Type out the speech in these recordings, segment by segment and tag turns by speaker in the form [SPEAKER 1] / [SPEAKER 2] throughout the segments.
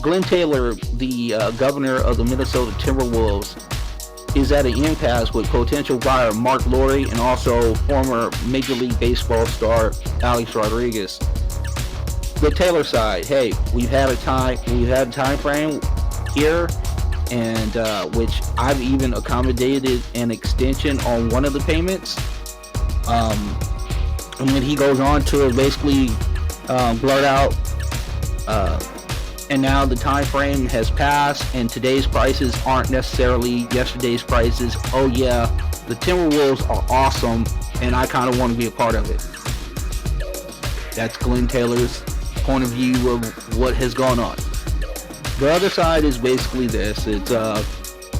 [SPEAKER 1] Glenn Taylor, the governor of the Minnesota Timberwolves, is at an impasse with potential buyer Mark Lowry and also former Major League Baseball star Alex Rodriguez. The Taylor side, hey, we've had a time frame here, and which I've even accommodated an extension on one of the payments. And then he goes on to basically blurt out, and now the time frame has passed, and today's prices aren't necessarily yesterday's prices. Oh yeah, the Timberwolves are awesome, and I kind of want to be a part of it. That's Glenn Taylor's point of view of what has gone on. The other side is basically this. It's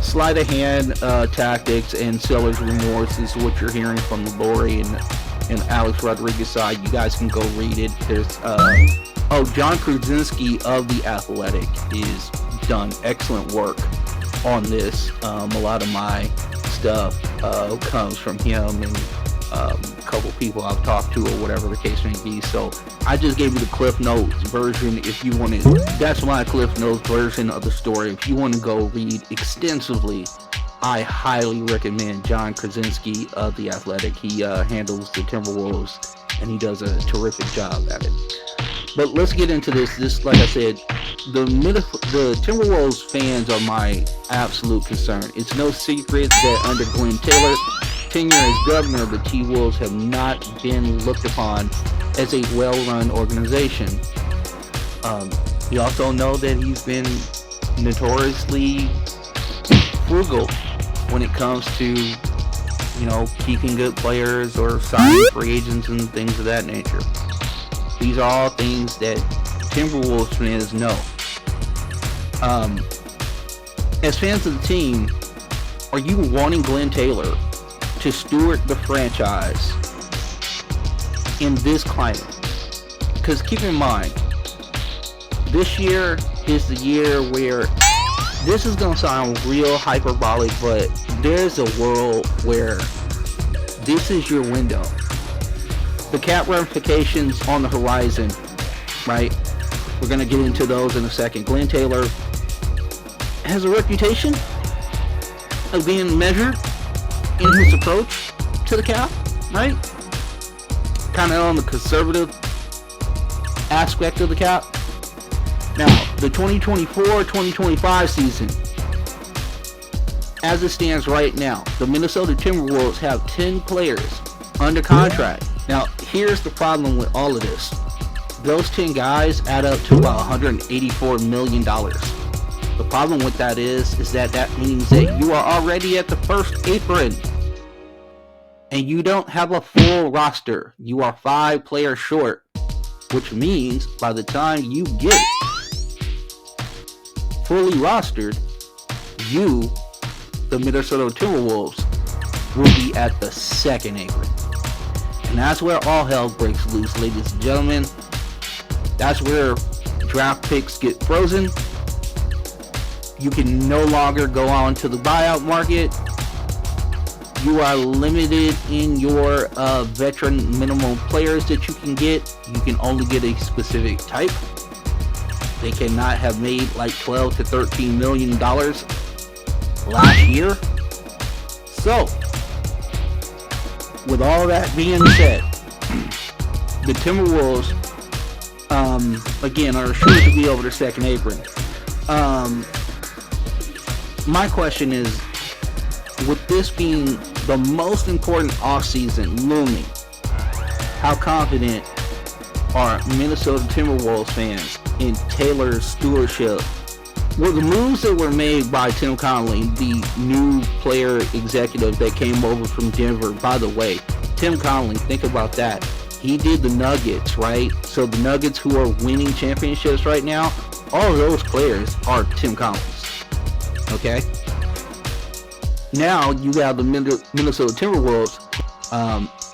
[SPEAKER 1] sleight of hand tactics and seller's remorse is what you're hearing from the Lowry and Alex Rodriguez side. You guys can go read it. There's John Krasinski of The Athletic is done excellent work on this. A lot of my stuff comes from him and a couple people I've talked to or whatever the case may be. So I just gave you the Cliff Notes version. If you want to, that's my Cliff Notes version of the story. If you want to go read extensively, I highly recommend John Krasinski of The Athletic. He handles the Timberwolves and he does a terrific job at it. But let's get into this. This, like I said, the Timberwolves fans are my absolute concern. It's no secret that under Glenn Taylor's tenure as governor, the T-Wolves have not been looked upon as a well-run organization. We also know that he's been notoriously frugal when it comes to, keeping good players or signing free agents and things of that nature. These are all things that Timberwolves fans know. As fans of the team, are you wanting Glenn Taylor to steward the franchise in this climate? Because keep in mind, this year is the year where, this is going to sound real hyperbolic, but there's a world where this is your window. The cap ramifications on the horizon, right? We're going to get into those in a second. Glenn Taylor has a reputation of being measured in his approach to the cap, right? Kind of on the conservative aspect of the cap. Now, the 2024-2025 season, as it stands right now, the Minnesota Timberwolves have 10 players under contract. Now, here's the problem with all of this. Those 10 guys add up to about $184 million. The problem with that is that means that you are already at the first apron. And you don't have a full roster. You are 5 players short. Which means by the time you get fully rostered, you, the Minnesota Timberwolves, will be at the second apron. And that's where all hell breaks loose, ladies and gentlemen. That's where draft picks get frozen. You can no longer go on to the buyout market. You are limited in your veteran minimum players that you can get. You can only get a specific type. They cannot have made like $12 to $13 million last year. So, with all that being said, the Timberwolves, again, are sure to be over the second apron. My question is, with this being the most important offseason looming, how confident are Minnesota Timberwolves fans in Taylor's stewardship? Well, the moves that were made by Tim Connelly, the new player executive that came over from Denver, by the way, Tim Connelly, think about that. He did the Nuggets, right? So the Nuggets, who are winning championships right now, all of those players are Tim Connelly's. Okay? Now you have the Minnesota Timberwolves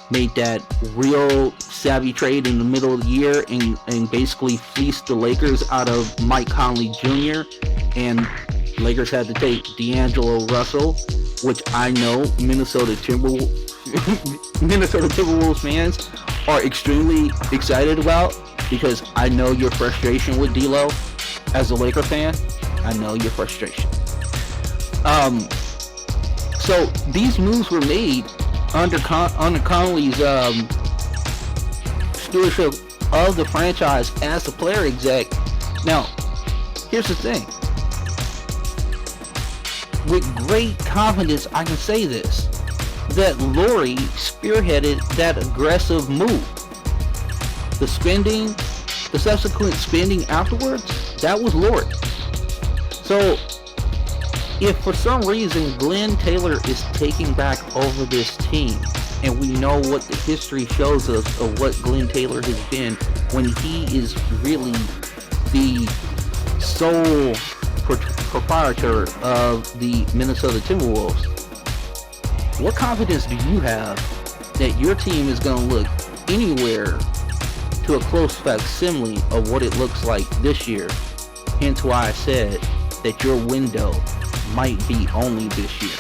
[SPEAKER 1] made that real savvy trade in the middle of the year and basically fleeced the Lakers out of Mike Conley Jr. And Lakers had to take D'Angelo Russell, which I know Minnesota Timberwolves fans are extremely excited about, because I know your frustration with D'Lo. as a Laker fan, I know your frustration. So these moves were made under Connolly's stewardship of the franchise as the player exec. Now, here's the thing. With great confidence, I can say this, that Lori spearheaded that aggressive move. The subsequent spending afterwards, that was Lori. So, if for some reason Glenn Taylor is taking back over this team, and we know what the history shows us of what Glenn Taylor has been when he is really the sole proprietor of the Minnesota Timberwolves, what confidence do you have that your team is going to look anywhere to a close facsimile of what it looks like this year? Hence why I said that your window might be only this year.